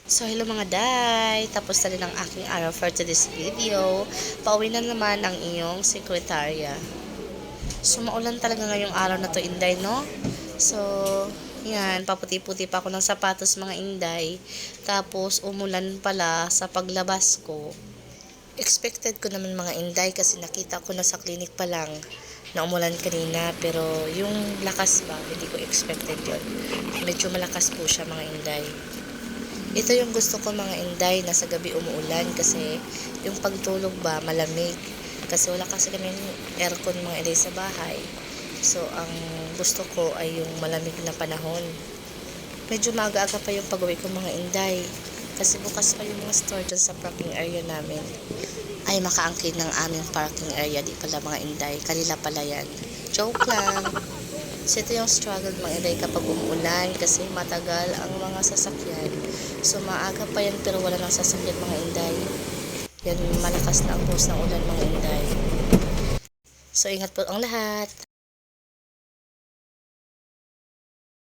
So, hello mga day! Tapos na rin ang aking araw for today's video. Pauwi na naman ang iyong sekretarya. So, maulan talaga ngayong araw na to, Inday, no? So, yan, paputi-puti pa ako ng sapatos, mga Inday. Tapos, umulan pala sa paglabas ko. Expected ko naman, mga Inday, kasi nakita ko na sa clinic pa lang na umulan kanina. Pero, yung lakas ba, hindi ko expected yun. Medyo malakas po siya, mga Inday. Ito yung gusto ko, mga Inday, na sa gabi umuulan kasi yung pagtulog ba malamig. Kasi wala kasi kami aircon, mga Inday, sa bahay. So, ang gusto ko ay yung malamig na panahon. Medyo maaga-aga pa yung pag-uwi ko, mga Inday. Kasi bukas pa yung mga store dyan sa parking area namin. Ay, makaangkin ng aming parking area. Di pala, mga Inday. Kanila pala yan. Joke lang. So, ito yung struggle, mga Inday, kapag umuulan kasi matagal ang mga sasakyan. So, maaga pa yan pero wala nang sasakyan, mga Inday. Yan, malakas na ang hose ng ulan, mga Inday. So, ingat po ang lahat.